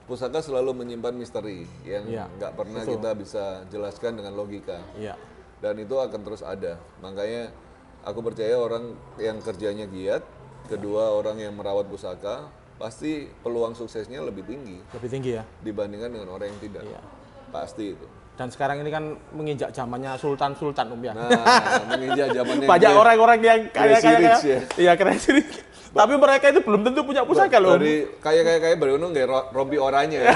pusaka selalu menyimpan misteri yang nggak pernah betul. kita bisa jelaskan dengan logika. Iya. Dan itu akan terus ada. Makanya aku percaya orang yang kerjanya giat, kedua orang yang merawat pusaka, pasti peluang suksesnya lebih tinggi Lebih tinggi ya. dibandingkan dengan orang yang tidak. Iya. Pasti itu. Dan sekarang ini kan menginjak zamannya sultan-sultan ya. Nah, menginjak zamannya Banyak orang-orang yang Crazy kaya-kaya. rich ya. Iya, crazy rich. Tapi mereka itu belum tentu punya pusaka loh. Dari kaya baru nggak rompi oranye ya.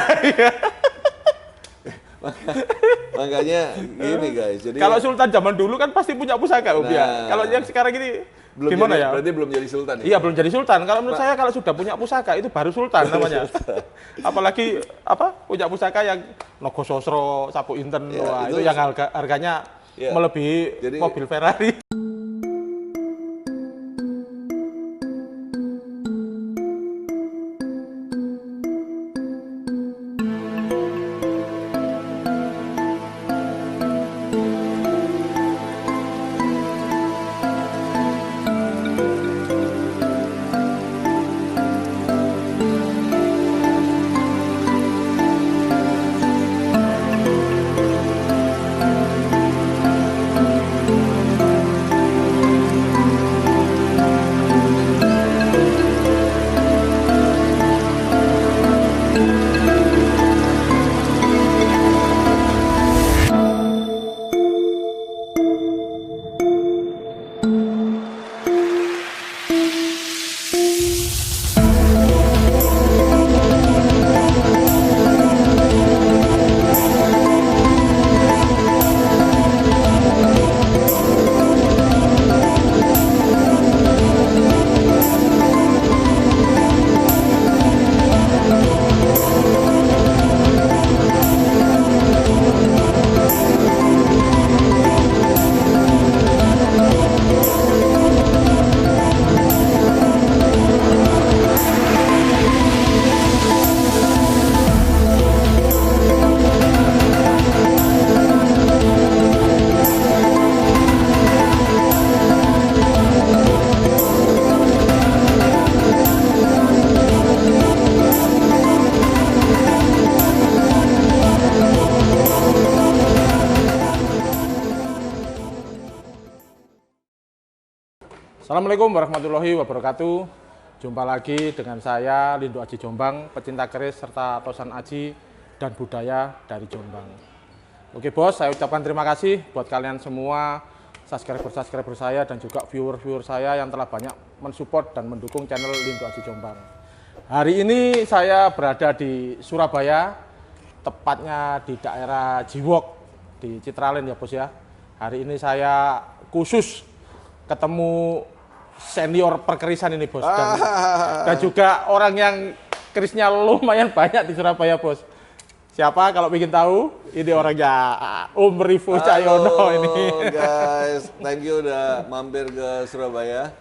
Makanya gini guys, jadi Kalau sultan zaman dulu kan pasti punya pusaka Om ya. Nah. Kalau yang sekarang ini belum gimana jadi, ya? berarti belum jadi sultan ya? Iya, belum jadi sultan. Kalau menurut saya kalau sudah punya pusaka itu baru sultan namanya. Apalagi punya pusaka yang Nogososro, Sapu Inten, Ya, wah, itu itu yang harganya Ya. melebihi Jadi- mobil Ferrari. Assalamualaikum warahmatullahi wabarakatuh. Jumpa lagi dengan saya Lindo Aji Jombang, pecinta keris serta tosan aji dan budaya dari Jombang. Oke bos, saya ucapkan terima kasih buat kalian semua subscriber saya dan juga viewer saya yang telah banyak mensupport dan mendukung channel Lindo Aji Jombang. Hari ini saya berada di Surabaya, tepatnya di daerah Jiwok di Citraland ya bos ya. Hari ini saya khusus ketemu senior perkerisan ini bos dan juga orang yang kerisnya lumayan banyak di Surabaya bos. Siapa kalau ingin tahu? Ini orangnya Om Rivo Cahyono ini. Guys, thank you udah mampir ke Surabaya.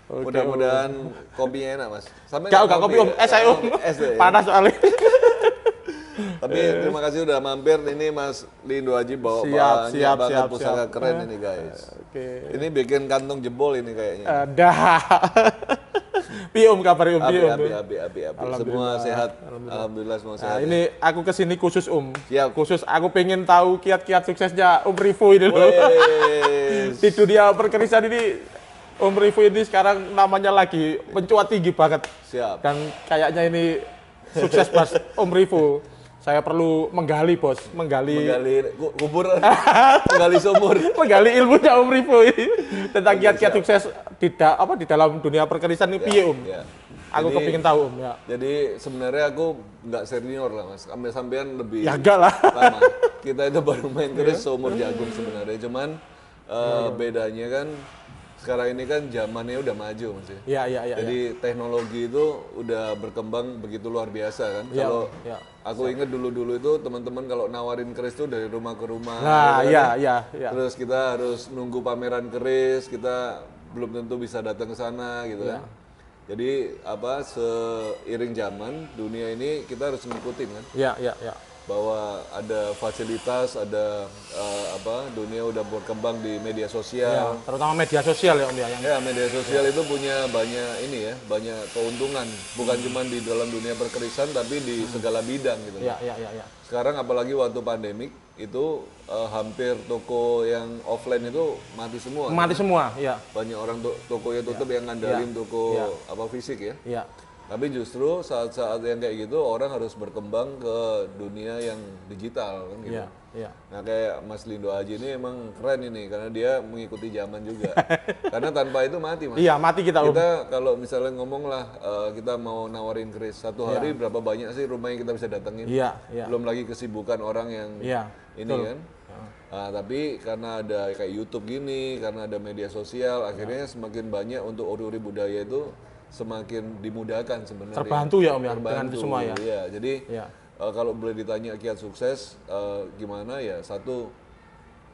Mudah-mudahan kopinya enak mas. Sampai Gak kopi Om, es saya Om. Es deh, ya? Panas soalnya. Tapi terima kasih udah mampir. Ini Mas Lindo Aji bawa Siap, banget siap, pusaka siap. keren ini guys. Oke. Ini bikin kantong jebol ini kayaknya. Dah. Piye Om kabarnya Om? Piye, Om? Abi. Semua sehat. Alhamdulillah semua Nah, sehat. ini aku kesini khusus Om. Siap. Khusus aku pengen tahu kiat-kiat suksesnya Om Rivo ini loh. Wes. Di dunia perkerisan ini Om Rivo ini sekarang namanya lagi mencuat tinggi banget. Siap. Dan kayaknya ini sukses Mas Om Rivo. Saya perlu menggali bos, menggali kubur, menggali sumur. menggali ilmunya Om Rivo ini tentang kiat-kiat sukses di dalam dunia perkerisan ini piye Om? Ya. Aku Jadi- kepingin tahu Om ya. Jadi sebenarnya aku nggak senior lah mas, sampean lebih Ya enggak lah. lama. Kita itu baru main keris seumur jagung sebenarnya, cuman bedanya kan sekarang ini kan zamannya udah maju mas ya. Iya. Jadi teknologi itu udah berkembang begitu luar biasa kan. Iya, Kalau iya. aku inget dulu-dulu itu teman-teman kalau nawarin keris tuh dari rumah ke rumah. Nah, gitu kan. iya. Terus kita harus nunggu pameran keris, kita belum tentu bisa datang ke sana gitu Iya. kan. Jadi seiring zaman dunia ini kita harus ngikutin kan. Iya. bahwa ada fasilitas, ada dunia udah berkembang di media Ya, sosial. terutama media sosial ya Om ya. Ya, media sosial itu punya banyak keuntungan, bukan cuma di dalam dunia perkerisan, tapi di segala bidang gitu. Ya, ya, ya, ya. Sekarang apalagi waktu pandemik itu hampir toko yang offline itu mati semua. Mati semua, ya. Banyak orang tokonya tutup yang ngandalin toko fisik ya. Ya. Tapi justru saat-saat yang kayak gitu orang harus berkembang ke dunia yang digital kan gitu. Iya, iya. Nah kayak Mas Lindo Aji ini emang keren ini karena dia mengikuti zaman juga. Karena tanpa itu mati Mas. Iya, mati kita Om. Kita kalau misalnya ngomong lah kita mau nawarin keris satu hari berapa banyak sih rumah yang kita bisa datengin. Iya, iya. Belum lagi kesibukan orang yang ini betul. kan. Nah, tapi karena ada kayak YouTube gini, karena ada media sosial, akhirnya semakin banyak untuk ori-ori budaya itu semakin dimudahkan sebenarnya. Terbantu ya Om ya dengan itu semua ya. Iya, jadi Iya. kalau boleh ditanya kiat sukses gimana ya, satu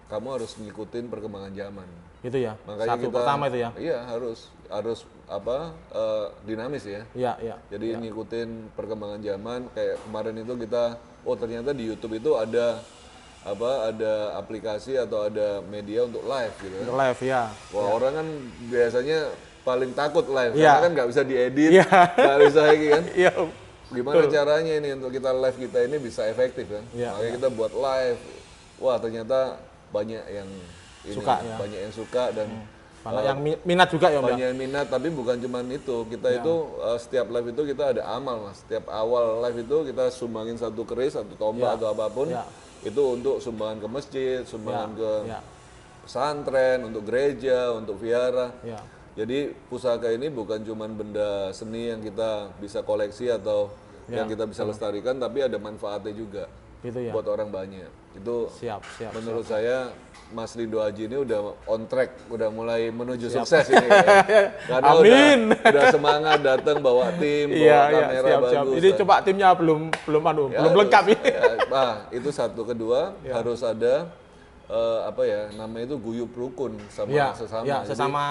kamu harus ngikutin perkembangan zaman. Itu ya. Makanya Satu pertama itu ya. Iya, harus dinamis ya. Iya, iya. Jadi ngikutin perkembangan zaman. Kayak kemarin itu kita, ternyata di YouTube itu ada aplikasi atau ada media untuk live gitu kan. Untuk live ya. Wah, orang kan biasanya paling takut live Iya. karena kan nggak bisa diedit, Iya. nggak bisa lagi kan. Iya Om. Gimana caranya ini untuk kita live kita ini bisa efektif kan? Iya, Makanya kita buat live. Wah, ternyata banyak yang Suka, ya. banyak yang suka dan Banyak yang minat juga ya Om ya. banyak yang minat, tapi bukan cuma itu. Kita itu setiap live itu kita ada amal Mas. Setiap awal live itu kita sumbangin satu keris, satu tombak atau apapun. Ya. Itu untuk sumbangan ke masjid, sumbangan ke Ya. pesantren, untuk gereja, untuk vihara. Ya. Jadi pusaka ini bukan cuma benda seni yang kita bisa koleksi atau yang kita bisa lestarikan, tapi ada manfaatnya juga Gitu ya. buat orang banyak. Itu Siap. menurut saya Mas Lindo Aji ini udah on track, udah mulai menuju sukses ini. Ya. Karena Amin. udah semangat datang bawa tim, bawa Iya, kamera siap. bagus. Ini coba timnya belum belum lengkap ini. Nah, itu satu. Kedua, harus ada namanya itu guyup rukun sama sesama. Ya, Jadi, sesama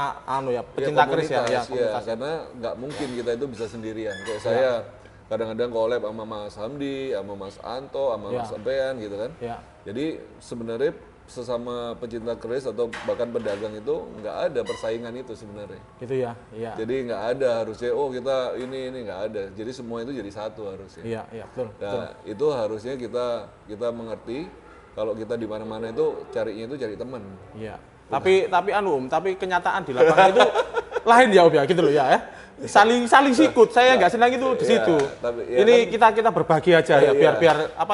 pecinta keris ya. Ya, komunitas, karena nggak mungkin kita itu bisa sendirian. Kayak saya kadang-kadang collab sama Mas Hamdi, sama Mas Anto, sama Mas Sampean gitu kan. Ya. Jadi sebenarnya sesama pecinta keris atau bahkan pedagang itu nggak ada persaingan itu sebenarnya. Gitu ya. Iya. Jadi nggak ada harusnya kita ini nggak ada. Jadi semua itu jadi satu harusnya. Iya, betul. Nah, itu harusnya kita mengerti kalau kita di mana-mana itu carinya itu cari teman. Iya. Tapi kenyataan di lapangan itu lain ya Om ya, gitu loh ya. Saling sikut. Saya nggak senang itu di situ. Ini kan, kita berbagi aja ya, biar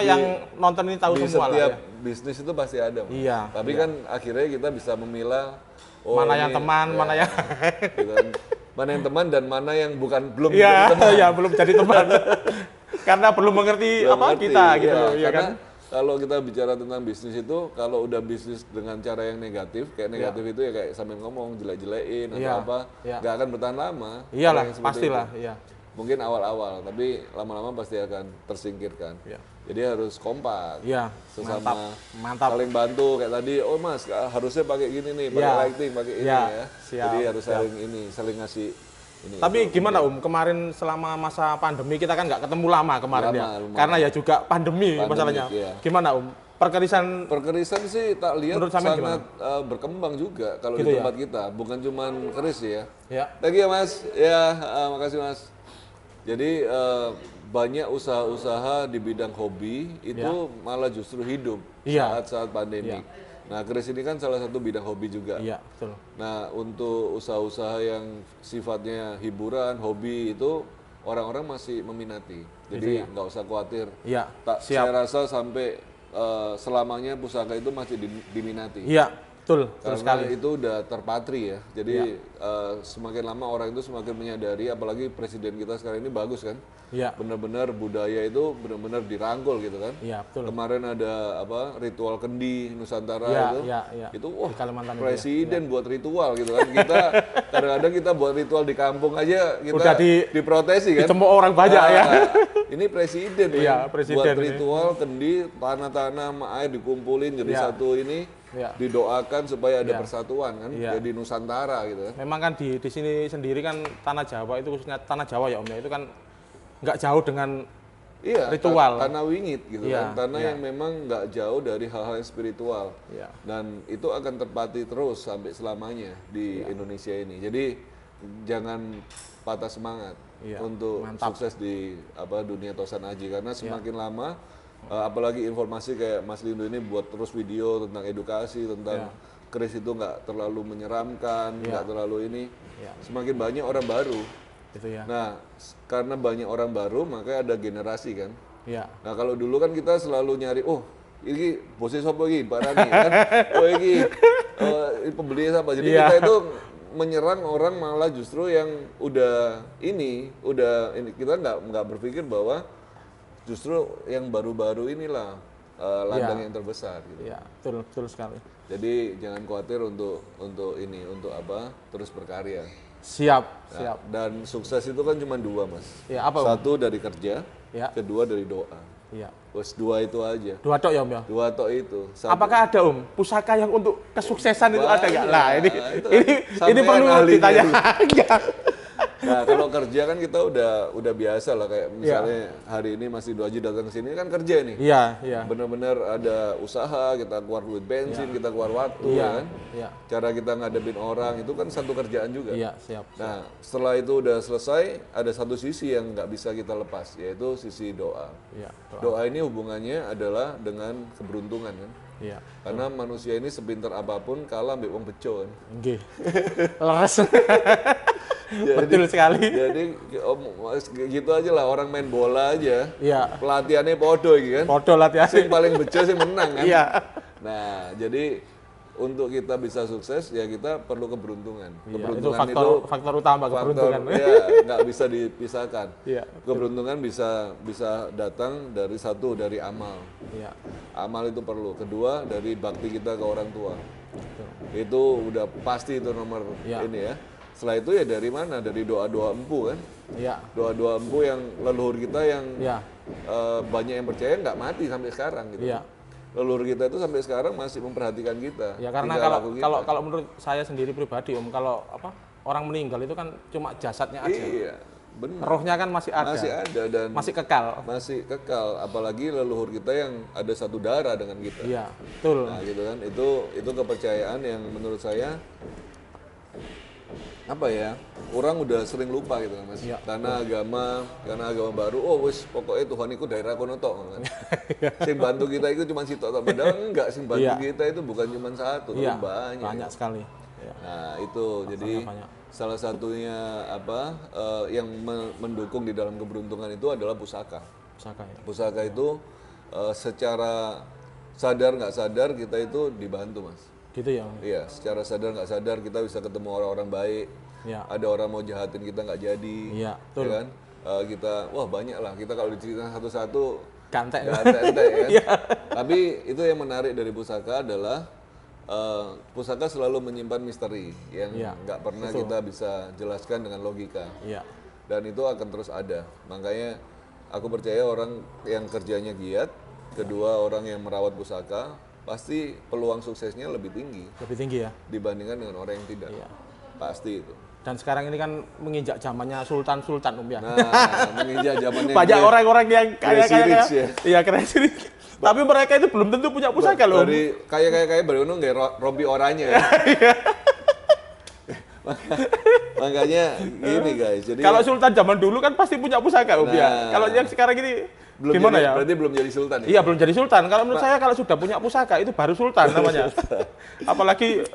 yang nonton ini tahu semua lah. Setiap Ya. bisnis itu pasti ada. Mas. Iya. Tapi kan akhirnya kita bisa memilah Mana yang teman, mana yang gitu kan. Mana yang teman dan mana yang belum Iya, jadi teman. ya belum jadi teman. Karena belum mengerti Belum ngerti, kita gitu loh, ya karena kan. kalau kita bicara tentang bisnis itu, kalau udah bisnis dengan cara yang negatif, kayak negatif itu ya kayak sambil ngomong jelek-jelekin atau apa, nggak akan bertahan lama. Iyalah, Orang yang seperti pastilah, itu. iya. Mungkin awal-awal, tapi lama-lama pasti akan tersingkirkan. Iya. Jadi harus kompak, Iya, sesama mantap. saling bantu kayak tadi. Oh Mas, harusnya pakai gini nih, pakai lighting, pakai ini Iya, ya. siap, Jadi harus saling ngasih. Ini, Tapi gimana kemarin selama masa pandemi kita kan nggak ketemu lama kemarin ya, lumayan. karena ya juga pandemi masalahnya. iya. Gimana Perkerisan sih tak lihat Menurut sampean sangat berkembang juga kalau Gitu di tempat kita, bukan cuman keris ya. Ya. Thank you Mas, ya makasih Mas. Jadi banyak usaha-usaha di bidang hobi itu malah justru hidup saat-saat pandemi. Nah keris ini kan salah satu bidang hobi juga. Iya, betul. Nah untuk usaha-usaha yang sifatnya hiburan, hobi itu orang-orang masih meminati. Jadi nggak usah khawatir. Iya, Saya rasa sampai selamanya pusaka itu masih diminati. Iya, betul Karena sekali. itu udah terpatri ya. Jadi semakin lama orang itu semakin menyadari, apalagi presiden kita sekarang ini bagus kan. Iya. Benar-benar budaya itu benar-benar dirangkul gitu kan. Iya, betul. Kemarin ada ritual kendi Nusantara itu. Iya. Itu wah Di Kalimantan itu presiden buat ritual gitu kan. Kita kadang-kadang kita buat ritual di kampung aja kita Udah diprotesi kan. Ditemu orang banyak ya. Ini presiden Iya, ya. presiden Buat ini. ritual kendi tanah-tanah sama air dikumpulin jadi satu ini. Iya. Didoakan supaya ada persatuan kan. Jadi Nusantara gitu kan. Memang kan di sini sendiri kan tanah Jawa itu khususnya tanah Jawa ya Om ya, itu kan nggak jauh dengan Iya, ritual. tanah wingit gitu Iya, kan, tanah iya. yang memang nggak jauh dari hal-hal yang spiritual. Iya. Dan itu akan terpati terus sampai selamanya di Indonesia ini. Jadi jangan patah semangat untuk sukses di dunia Tosan Aji, karena semakin lama apalagi informasi kayak Mas Lindo ini buat terus video tentang edukasi tentang keris itu nggak terlalu menyeramkan, nggak terlalu ini. Semakin banyak orang baru. Gitu ya. Nah, karena banyak orang baru, maka ada generasi kan. Iya. Nah, kalau dulu kan kita selalu nyari, oh, ini bosnya siapa ini, Pak Rani kan. Oh, ini pembeli siapa. Jadi kita itu menyerang orang malah justru yang udah ini kita nggak berpikir bahwa justru yang baru-baru inilah ladang yang terbesar gitu. Iya, betul sekali. Jadi jangan khawatir untuk terus berkarya. Siap. Dan sukses itu kan cuma dua, Mas. Ya, apa, Om? Satu dari kerja, kedua dari doa. Iya. Terus dua itu aja. Dua tok ya, Om ya? Dua tok itu. Apakah ada, Om, pusaka yang untuk kesuksesan itu ada nggak? Nah, ini sampean perlu ahlinya ditanya. Nah, kalau kerja kan kita udah biasa lah, kayak misalnya hari ini masih Lindo Aji datang ke sini kan kerja nih. Iya. Benar-benar ada usaha, kita keluar duit bensin, kita keluar waktu kan. Iya. Cara kita ngadepin orang itu kan satu kerjaan juga. Iya, siap. Nah, setelah itu udah selesai, ada satu sisi yang nggak bisa kita lepas, yaitu sisi doa. Iya. Doa ini hubungannya adalah dengan keberuntungan kan. Iya. Karena manusia ini sepintar apapun kalah ambek wong beco kan. Nggih. Leres. Betul sekali. Jadi gitu aja lah, orang main bola aja. Iya. Pelatihannya podo gitu kan. Podo latihan. Sing paling bejo sing menang kan. Iya. Nah, jadi untuk kita bisa sukses ya kita perlu keberuntungan. Keberuntungan itu faktor utama, keberuntungan. Ya, nggak bisa dipisahkan. Iya. Keberuntungan bisa datang dari amal. Iya. Amal itu perlu. Kedua dari bakti kita ke orang tua. Betul. Itu udah pasti itu nomor ini ya. Setelah itu ya dari mana? Dari doa-doa empu kan? Iya. Doa-doa empu yang leluhur kita yang banyak yang percaya nggak mati sampai sekarang gitu. Iya. Leluhur kita itu sampai sekarang masih memperhatikan kita. Ya karena kalau menurut saya sendiri pribadi, Om, kalau orang meninggal itu kan cuma jasadnya aja. Iya, benar. Rohnya kan masih ada. Masih ada dan masih kekal. Masih kekal, apalagi leluhur kita yang ada satu darah dengan kita. Iya, betul. Nah, gitu kan. Itu kepercayaan yang menurut saya orang udah sering lupa gitu kan, Mas. Ya, karena agama baru, pokoknya Tuhan itu daerah kono tok kan. Sing bantu kita itu cuma sitok tok, padahal enggak, sing bantu kita itu bukan cuma satu, tapi banyak sekali. Ya. Nah, itu jadi salah satunya yang mendukung di dalam keberuntungan itu adalah pusaka. Pusaka itu secara sadar nggak sadar kita itu dibantu, Mas. Gitu ya? Iya, secara sadar nggak sadar kita bisa ketemu orang-orang baik. Ya. Ada orang mau jahatin kita nggak jadi. Iya, betul. Ya kan? Banyak lah. Kita kalau diceritakan satu-satu gantek ya kan. Tapi itu yang menarik dari pusaka adalah pusaka selalu menyimpan misteri yang nggak pernah kita bisa jelaskan dengan logika. Iya. Dan itu akan terus ada. Makanya aku percaya orang yang kerjanya giat, kedua orang yang merawat pusaka, pasti peluang suksesnya lebih tinggi. Lebih tinggi ya? Dibandingkan dengan orang yang tidak. Iya. Pasti itu. Dan sekarang ini kan menginjak zamannya sultan-sultan, Om ya. Nah, menginjak zamannya banyak orang-orang yang kaya-kaya. Iya, crazy rich. Tapi mereka itu belum tentu punya pusaka loh. Dari kaya-kaya baru nggak rompi oranye ya. Makanya gini guys. Jadi kalau sultan zaman dulu kan pasti punya pusaka, Om ya. Kalau yang sekarang ini gimana ya? Berarti belum jadi sultan ya? Iya, belum jadi sultan. Kalau menurut saya kalau sudah punya pusaka itu baru sultan namanya. Apalagi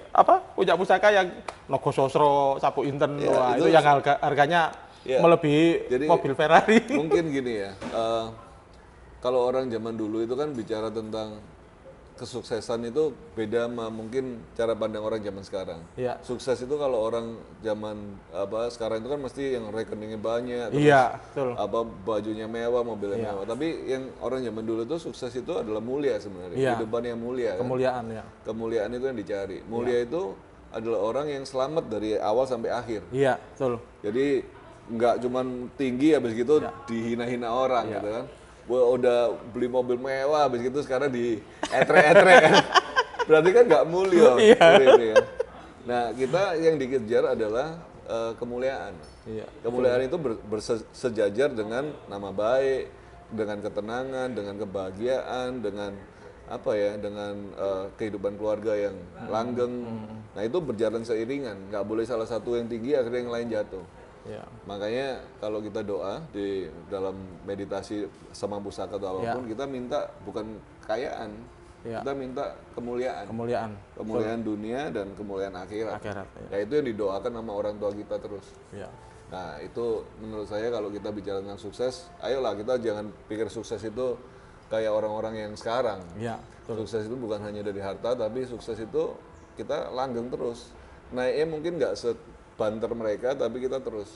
punya pusaka yang Nogososro, Sapu Inten, wah, itu yang harganya melebihi mobil Ferrari. Mungkin gini ya. Kalau orang zaman dulu itu kan bicara tentang kesuksesan itu beda sama mungkin cara pandang orang zaman sekarang. Iya. Sukses itu kalau orang zaman sekarang itu kan mesti yang rekeningnya banyak, iya, betul. Bajunya mewah, mobilnya mewah. Tapi yang orang zaman dulu itu sukses itu adalah mulia sebenarnya, kehidupan yang mulia. Kemuliaan kan? Ya. Kemuliaan itu yang dicari. Mulia itu adalah orang yang selamat dari awal sampai akhir. Iya, betul. Jadi nggak cuman tinggi habis gitu dihina-hina orang gitu kan. Udah beli mobil mewah, habis gitu sekarang di etre-etre kan. Berarti kan nggak mulia. Iya. Nah, kita yang dikejar adalah kemuliaan. Iya. Kemuliaan itu bersejajar dengan nama baik, dengan ketenangan, dengan kebahagiaan, dengan apa ya, dengan kehidupan keluarga yang langgeng. Nah itu berjalan seiringan, nggak boleh salah satu yang tinggi akhirnya yang lain jatuh. Ya. Makanya kalau kita doa di dalam meditasi sama pusaka atau apapun, kita minta bukan kekayaan, kita minta kemuliaan. Kemuliaan dunia dan kemuliaan akhirat. Ya itu yang didoakan sama orang tua kita terus. Nah itu menurut saya kalau kita bicara tentang sukses, ayolah kita jangan pikir sukses itu kayak orang-orang yang sekarang. Sukses itu bukan hanya dari harta, tapi sukses itu kita langgeng terus. Naiknya mungkin nggak sebanter mereka, tapi kita terus.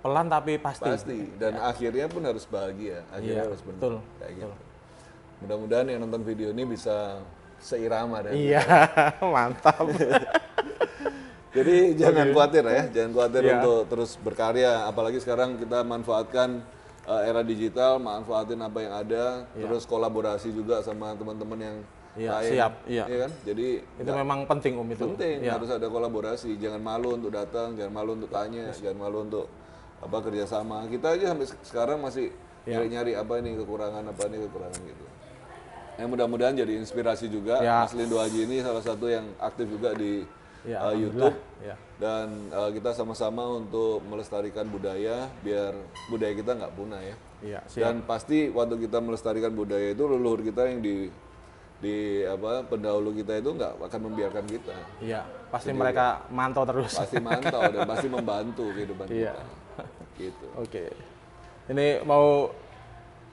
Pelan tapi pasti. Dan akhirnya pun harus bahagia, akhirnya harus benar. Kayak gitu. Mudah-mudahan yang nonton video ini bisa seirama dan mantap. Jadi jangan khawatir ya, jangan khawatir untuk terus berkarya. Apalagi sekarang kita manfaatkan era digital, manfaatin apa yang ada, terus kolaborasi juga sama teman-teman yang lain. Siap, kan? Jadi itu memang penting itu. Penting, harus ada kolaborasi. Jangan malu untuk datang, jangan malu untuk tanya, jangan malu untuk kerjasama. Kita aja sampai sekarang masih nyari-nyari apa ini kekurangan gitu. Mudah-mudahan jadi inspirasi juga. Mas Lindo Haji ini salah satu yang aktif juga di YouTube dan kita sama-sama untuk melestarikan budaya biar budaya kita nggak punah ya. Dan pasti waktu kita melestarikan budaya itu leluhur kita yang di pendahulu kita itu nggak akan membiarkan kita. Pasti jadi, mereka mantau terus. Pasti mantau dan pasti membantu kehidupan kita. Gitu. Oke. Ini mau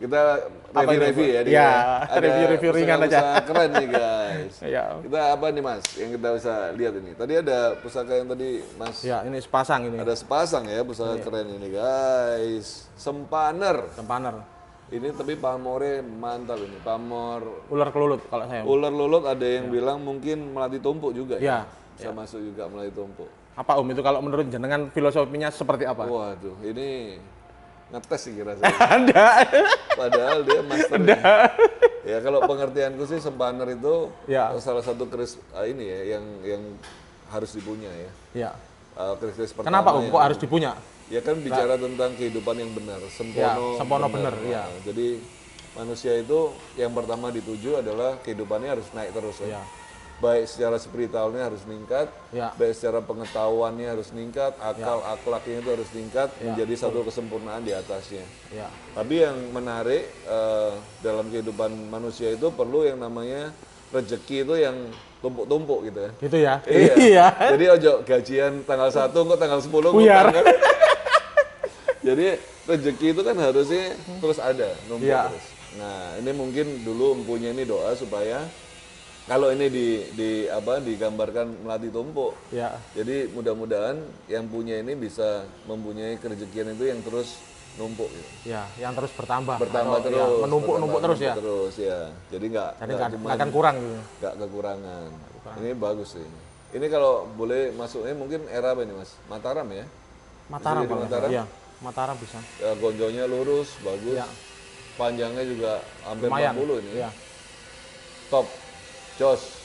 kita review ya dia. Ada review ringan aja. Keren nih guys. Kita apa nih Mas yang kita bisa lihat ini? Tadi ada pusaka yang tadi Mas. Ini sepasang ini. Ada sepasang ya pusaka keren ini guys. Sempaner. Ini tapi pamornya mantap ini. Pamor ular kelulut kalau saya. Ular lulut ada yang bilang mungkin melati tumpuk juga ya. Bisa masuk juga melati tumpuk. Apa itu kalau menurut jenengan filosofinya seperti apa? Waduh, ini ngetes sih kira saya. Padahal dia master. Ya kalau pengertianku sih sempaner itu salah satu keris ini ya yang harus dipunya ya. Keris pertama. Kenapa kok harus dipunya? Ya kan bicara tentang kehidupan yang benar, sempono benar. Jadi manusia itu yang pertama dituju adalah kehidupannya harus naik terus ya. Baik secara spiritualnya harus meningkat, baik secara pengetahuannya harus meningkat, akhlaknya itu harus meningkat, menjadi satu kesempurnaan di atasnya. Tapi yang menarik dalam kehidupan manusia itu perlu yang namanya rezeki itu yang tumpuk-tumpuk gitu ya. Gitu ya? Iya. Jadi ojo gajian tanggal 1 kok tanggal 10 ngutang kan. Jadi rezeki itu kan harusnya terus ada, numpuk terus. Nah ini mungkin dulu empunya ini doa supaya kalau ini digambarkan melati tumpuk, jadi mudah-mudahan yang punya ini bisa mempunyai kerezekian itu yang terus numpuk. Yang terus bertambah terus, menumpuk terus ya. Jadi nggak akan kurang gitu. Nggak kekurangan. Ini bagus sih. Ini kalau boleh masuknya mungkin era apa ini Mas? Mataram ya? Mataram. Mataram bisa. Gonjongnya lurus, bagus. Panjangnya juga hampir 40 ini. Top. Jos.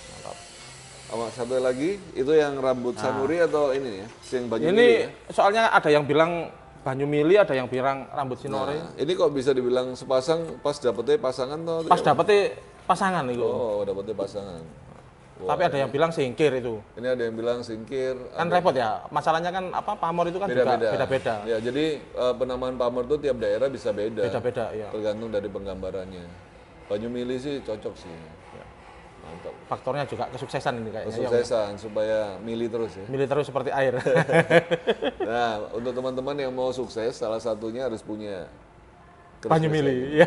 Sama satu lagi itu yang rambut samuri atau ini ya? Yang Banyumili. Ini soalnya ada yang bilang Banyumili, ada yang bilang rambut Sinore. Ini kok bisa dibilang sepasang pas dapetnya pasangan atau? Pas dapetnya pasangan itu. Oh, dapetnya pasangan. Tapi ada yang bilang singkir itu. Ini ada yang bilang singkir. Kan repot ya. Masalahnya kan pamor itu kan beda-beda. Ya, jadi penamaan pamor itu tiap daerah bisa beda. Beda-beda, ya. Tergantung dari penggambarannya. Banyumili sih cocok sih. Mantap. Faktornya juga kesuksesan ini kayaknya. Kesuksesan supaya milih terus ya. Milih terus seperti air. Nah, untuk teman-teman yang mau sukses, salah satunya harus punya Banyumili.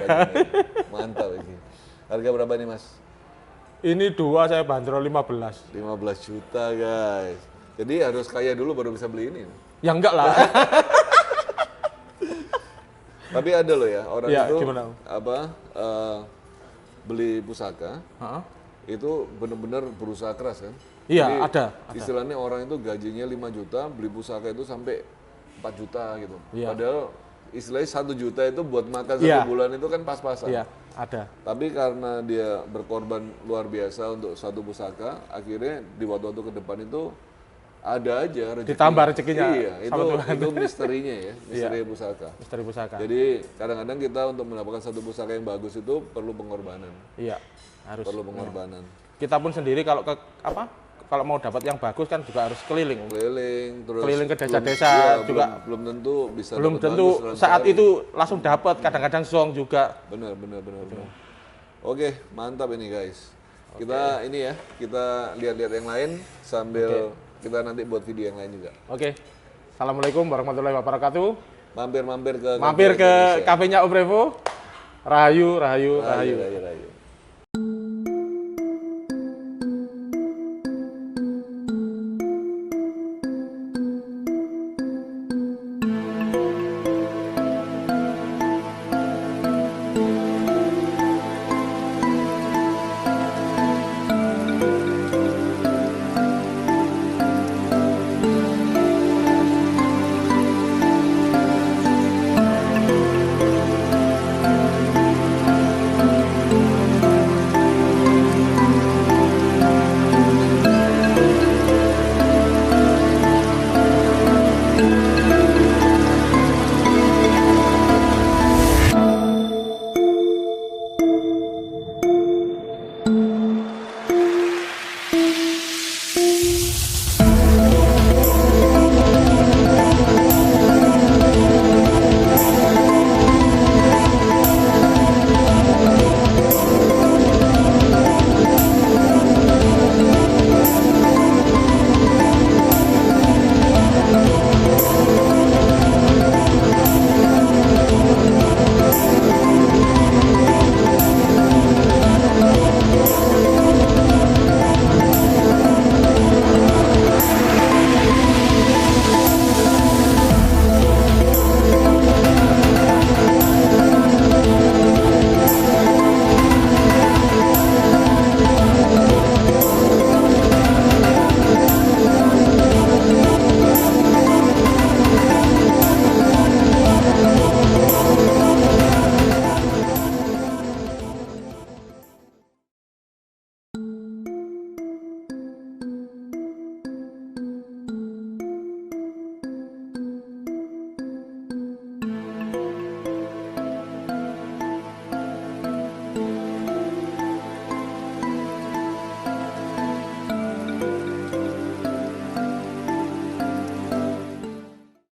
Mantap ini. Harga berapa nih Mas? Ini 2 saya bandrol 15. 15 juta guys. Jadi harus kaya dulu baru bisa beli ini. Ya enggak lah. Tapi ada loh ya orang itu gimana? Beli pusaka. Itu benar-benar berusaha keras kan? Iya, jadi, ada. Istilahnya orang itu gajinya 5 juta, beli pusaka itu sampai 4 juta gitu. Padahal istilahnya 1 juta itu buat makan 1 bulan itu kan pas-pasan. Iya, ada. Tapi karena dia berkorban luar biasa untuk satu pusaka, akhirnya di waktu-waktu ke depan itu ada aja rezeki. Ditambah rezekinya. Iya, itu misterinya ya, misteri pusaka. Misteri pusaka. Jadi kadang-kadang kita untuk mendapatkan satu pusaka yang bagus itu perlu pengorbanan. Iya, harus. Perlu pengorbanan. Kita pun sendiri kalau kalau mau dapat yang bagus kan juga harus keliling. Terus keliling ke desa-desa juga. Belum tentu bisa. Belum tentu saat itu langsung dapat. Kadang-kadang zong juga. Benar. Oke, mantap ini guys. Kita ini ya, kita lihat-lihat yang lain sambil kita nanti buat video yang lain juga. Oke. Assalamualaikum warahmatullahi wabarakatuh. Mampir ke kafenya Om Revo. Rahayu.